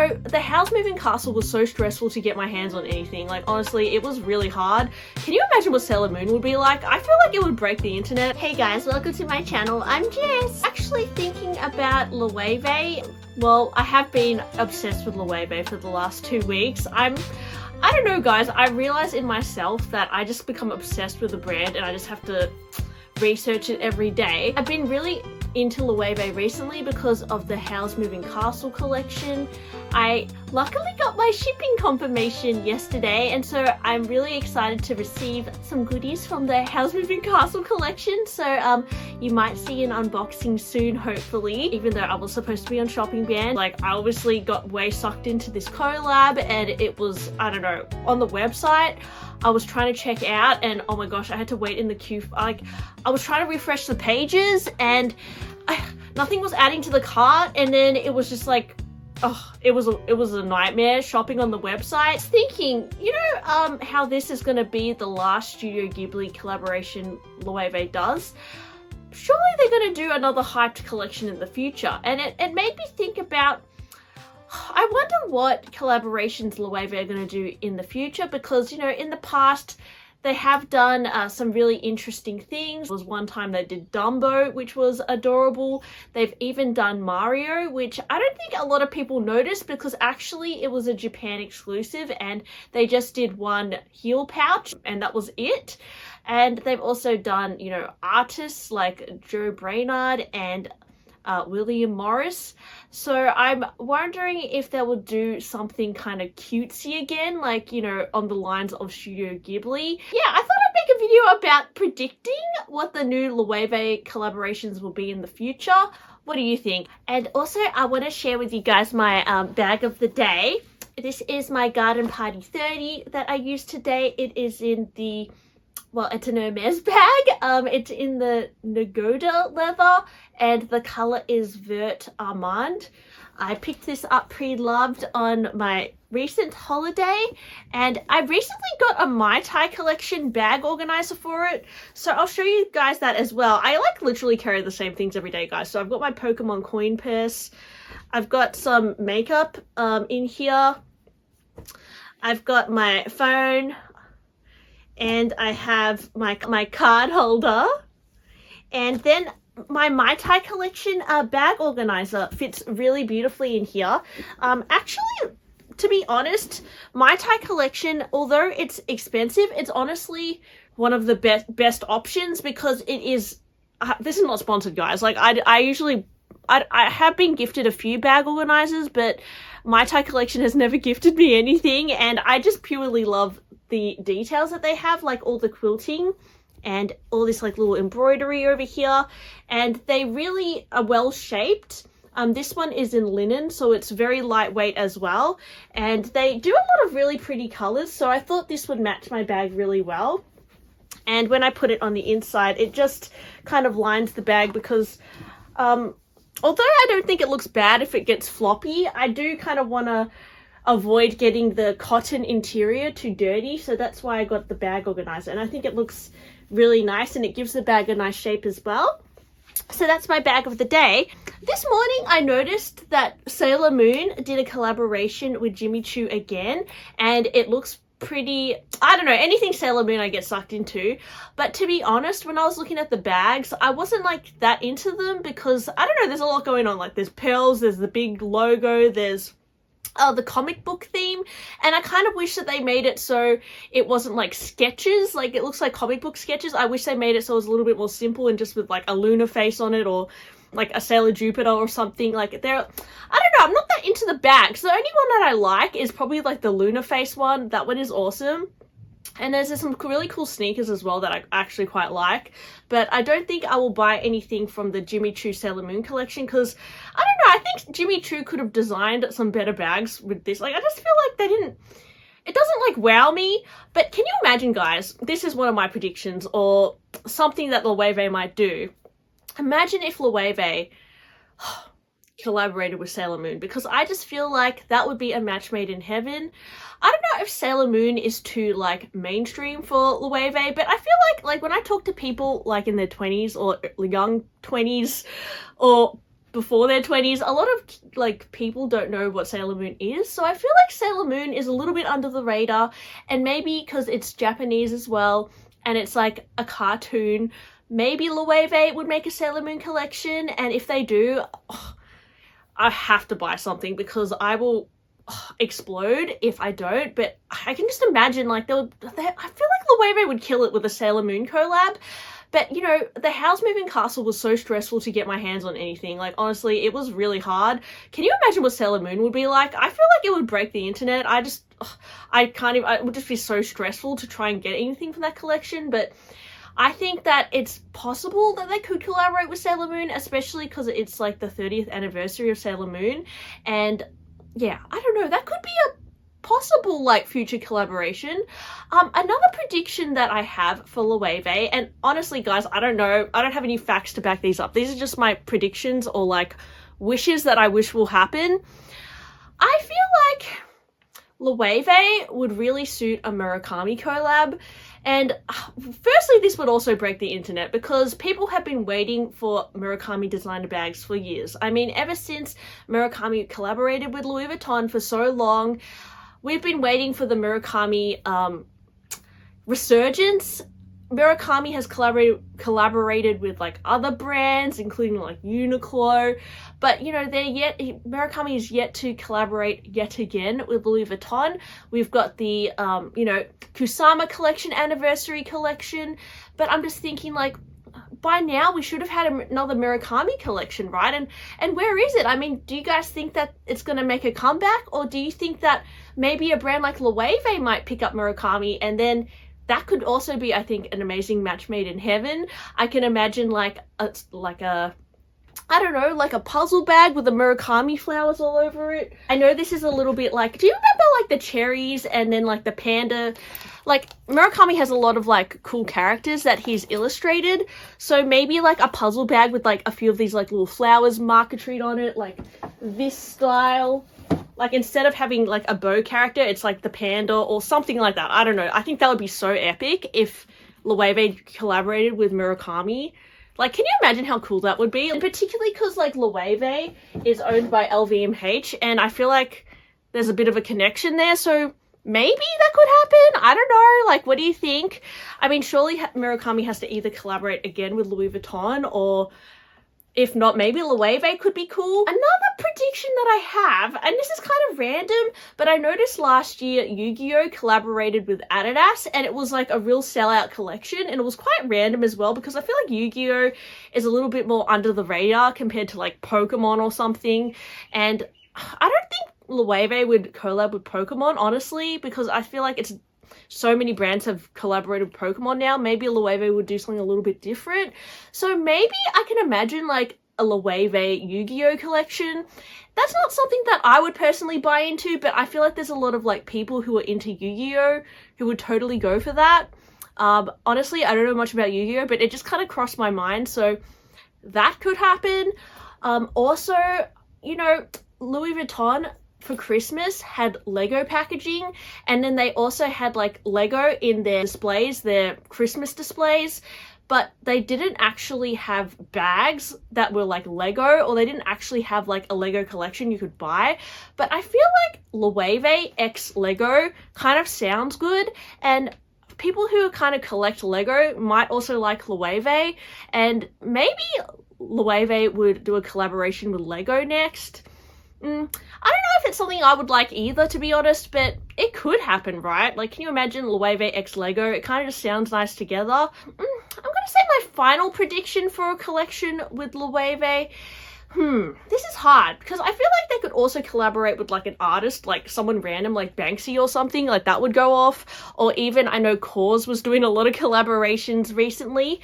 know, the house moving castle was so stressful to get my hands on anything. Like, honestly, it was really hard. Can you imagine what Sailor Moon would be like? I feel like it would break the internet. Hey guys, welcome to my channel. I'm Jess. Actually thinking about Loewe. Well, I have been obsessed with Loewe for the last 2 weeks. I don't know guys, I realize in myself that I just become obsessed with the brand and I just have to research it every day. I've been really into Loewe recently because of the House Moving Castle collection. I luckily got my shipping confirmation yesterday, and so I'm really excited to receive some goodies from the House Moving Castle collection. So you might see an unboxing soon, hopefully, even though I was supposed to be on shopping ban. Like, I obviously got way sucked into this collab, and it was, I don't know, on the website I was trying to check out, and oh my gosh, I had to wait in the queue. Like, I was trying to refresh the pages and nothing was adding to the cart, and then it was just like, oh, it was a nightmare shopping on the website. Thinking, you know, how this is gonna be the last Studio Ghibli collaboration Loewe does. Surely they're gonna do another hyped collection in the future, and it made me think about, I wonder what collaborations Loewe are going to do in the future, because, you know, in the past they have done some really interesting things. There was one time they did Dumbo, which was adorable. They've even done Mario, which I don't think a lot of people noticed because actually it was a Japan exclusive and they just did one heel pouch and that was it. And they've also done, you know, artists like Joe Brainard and William Morris. So I'm wondering if they will do something kind of cutesy again, like, you know, on the lines of Studio Ghibli. Yeah, I thought I'd make a video about predicting what the new Loewe collaborations will be in the future. What do you think? And also I want to share with you guys my bag of the day. This is my Garden Party 30 that I used today. It is in the, well, it's an Hermes bag. It's in the Nagoda leather and the color is Vert Almond. I picked this up pre-loved on my recent holiday, and I recently got a Mai Tai collection bag organizer for it. So I'll show you guys that as well. I like literally carry the same things every day, guys. So I've got my Pokemon coin purse. I've got some makeup in here. I've got my phone. And I have my card holder, and then my Mai Tai collection bag organizer fits really beautifully in here. Actually, to be honest, Mai Tai collection, although it's expensive, it's honestly one of the best options because it is. This is not sponsored, guys. Like I have been gifted a few bag organizers, but Mai Tai collection has never gifted me anything, and I just purely love the details that they have, like all the quilting and all this like little embroidery over here, and they really are well shaped. This one is in linen, so it's very lightweight as well, and they do a lot of really pretty colors, so I thought this would match my bag really well. And when I put it on the inside, it just kind of lines the bag because although I don't think it looks bad if it gets floppy, I do kind of want to avoid getting the cotton interior too dirty, so that's why I got the bag organizer, and I think it looks really nice and it gives the bag a nice shape as well. So that's my bag of the day. This morning I noticed that Sailor Moon did a collaboration with Jimmy Choo again, and it looks pretty, I don't know, anything Sailor Moon I get sucked into. But to be honest, when I was looking at the bags, I wasn't like that into them because, I don't know, there's a lot going on. Like there's pearls, there's the big logo, there's the comic book theme, and I kind of wish that they made it so it wasn't like sketches, like it looks like comic book sketches. I wish they made it so it was a little bit more simple and just with like a Luna face on it, or like a Sailor Jupiter or something. Like they're, I don't know, I'm not that into the bags. The only one that I like is probably like the Luna face one. That one is awesome. And there's some really cool sneakers as well that I actually quite like. But I don't think I will buy anything from the Jimmy Choo Sailor Moon collection because, I don't know, I think Jimmy Choo could have designed some better bags with this. Like, I just feel like they didn't, it doesn't like wow me. But can you imagine, guys, this is one of my predictions or something that Loewe might do. Imagine if Loewe collaborated with Sailor Moon, because I just feel like that would be a match made in heaven. I don't know if Sailor Moon is too like mainstream for Loewe, but I feel like when I talk to people like in their 20s or young 20s or before their 20s, a lot of like people don't know what Sailor Moon is, so I feel like Sailor Moon is a little bit under the radar, and maybe because it's Japanese as well and it's like a cartoon, maybe Loewe would make a Sailor Moon collection, and if they do, I have to buy something because I will explode if I don't. But I can just imagine like I feel like Loewe would kill it with a Sailor Moon collab. But, you know, the house moving castle was so stressful to get my hands on anything. Like, honestly, it was really hard. Can you imagine what Sailor Moon would be like? I feel like it would break the internet. It would just be so stressful to try and get anything from that collection. But I think that it's possible that they could collaborate with Sailor Moon, especially because it's like the 30th anniversary of Sailor Moon. And yeah, I don't know, that could be a possible like future collaboration. Another prediction that I have for Loewe, and honestly guys, I don't know, I don't have any facts to back these up, these are just my predictions or like wishes that I wish will happen. I feel like Loewe would really suit a Murakami collab, and firstly this would also break the internet because people have been waiting for Murakami designer bags for years. I mean, ever since Murakami collaborated with Louis Vuitton for so long, we've been waiting for the Murakami resurgence. Murakami has collaborated with like other brands, including like Uniqlo, but you know, Murakami is yet to collaborate yet again with Louis Vuitton. We've got the you know, Kusama collection, anniversary collection, but I'm just thinking like, by now we should have had another Murakami collection, right? And where is it? I mean, do you guys think that it's going to make a comeback, or do you think that maybe a brand like Loewe might pick up Murakami, and then that could also be, I think, an amazing match made in heaven? I can imagine like a I don't know, like a puzzle bag with the Murakami flowers all over it. I know this is a little bit like, do you remember like the cherries and then like the panda? Like, Murakami has a lot of like cool characters that he's illustrated, so maybe like a puzzle bag with like a few of these like little flowers marquetried on it, like this style. Like, instead of having like a bow character, it's like the panda or something like that. I don't know, I think that would be so epic if Loewe collaborated with Murakami. Like, can you imagine how cool that would be? And particularly because like Loewe is owned by LVMH, and I feel like there's a bit of a connection there, so maybe that could happen. I don't know, like, what do you think? I mean, surely Murakami has to either collaborate again with Louis Vuitton, or if not, maybe Loewe could be cool. Another prediction that I have, and this is kind of random, but I noticed last year Yu-Gi-Oh collaborated with Adidas, and it was like a real sellout collection, and it was quite random as well, because I feel like Yu-Gi-Oh is a little bit more under the radar compared to like Pokemon or something, and I don't think Loewe would collab with Pokemon, honestly, because I feel like it's so many brands have collaborated with Pokemon now. Maybe Loewe would do something a little bit different. So maybe I can imagine like a Loewe Yu-Gi-Oh collection. That's not something that I would personally buy into, but I feel like there's a lot of like people who are into Yu-Gi-Oh who would totally go for that. Honestly, I don't know much about Yu-Gi-Oh, but it just kind of crossed my mind, so that could happen. Also, you know, Louis Vuitton for Christmas had Lego packaging, and then they also had like Lego in their displays, their Christmas displays, but they didn't actually have bags that were like Lego, or they didn't actually have like a Lego collection you could buy. But I feel like Loewe x Lego kind of sounds good, and people who kind of collect Lego might also like Loewe, and maybe Loewe would do a collaboration with Lego next. I don't know if it's something I would like either, to be honest, but it could happen, right? Like, can you imagine Loewe x Lego? It kind of just sounds nice together. I'm gonna say my final prediction for a collection with Loewe. This is hard, because I feel like they could also collaborate with like an artist, like someone random like Banksy or something, like that would go off. Or even, I know Kors was doing a lot of collaborations recently.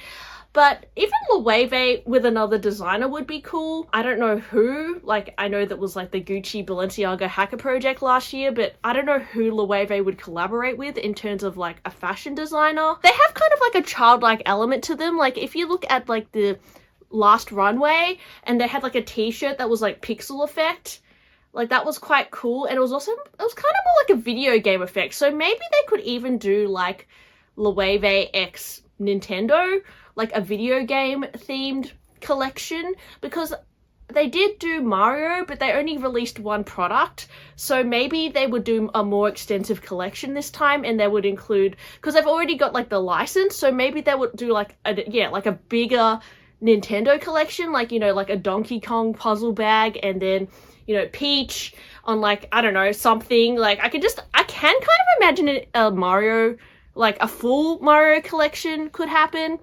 But even Loewe with another designer would be cool. I don't know who. Like, I know that was like the Gucci Balenciaga hacker project last year, but I don't know who Loewe would collaborate with in terms of like a fashion designer. They have kind of like a childlike element to them. Like, if you look at like the last runway, and they had like a t-shirt that was like pixel effect, like that was quite cool. And it was kind of more like a video game effect. So maybe they could even do like Loewe x Nintendo, like a video game themed collection, because they did do Mario, but they only released one product. So maybe they would do a more extensive collection this time, and they would include, because they've already got like the license, so maybe they would do like a bigger Nintendo collection, like, you know, like a Donkey Kong puzzle bag, and then, you know, Peach on like, I don't know, something like, I can kind of imagine a Mario, like a full Mario collection could happen.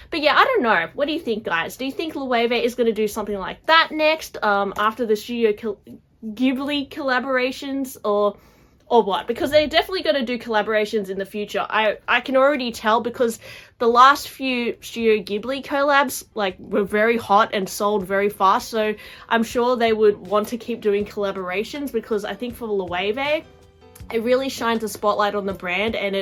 But yeah, I don't know. What do you think, guys? Do you think Loewe is going to do something like that next, after the Studio Ghibli collaborations, or what? Because they're definitely going to do collaborations in the future. I can already tell, because the last few Studio Ghibli collabs like were very hot and sold very fast, so I'm sure they would want to keep doing collaborations, because I think for Loewe, it really shines a spotlight on the brand, and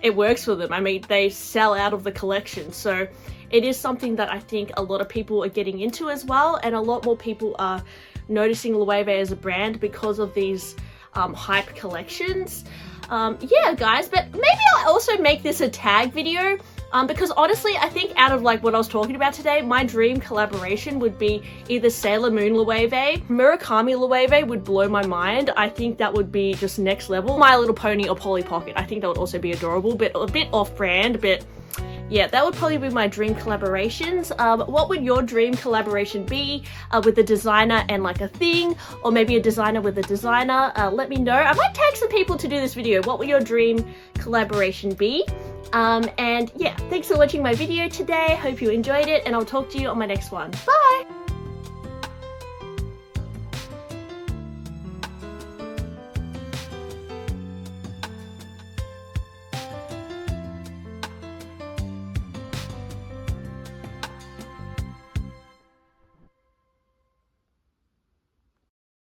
it works for them. I mean, they sell out of the collection, so it is something that I think a lot of people are getting into as well, and a lot more people are noticing Loewe as a brand because of these hype collections. Yeah, guys, but maybe I'll also make this a tag video, because honestly, I think out of like what I was talking about today, my dream collaboration would be either Sailor Moon Loewe, Murakami Loewe would blow my mind. I think that would be just next level. My Little Pony or Polly Pocket, I think that would also be adorable, but a bit off-brand, but yeah, that would probably be my dream collaborations. What would your dream collaboration be, with a designer and like a thing, or maybe a designer with a designer? Let me know. I might tag some people to do this video. What would your dream collaboration be? And yeah, thanks for watching my video today. Hope you enjoyed it, and I'll talk to you on my next one. Bye!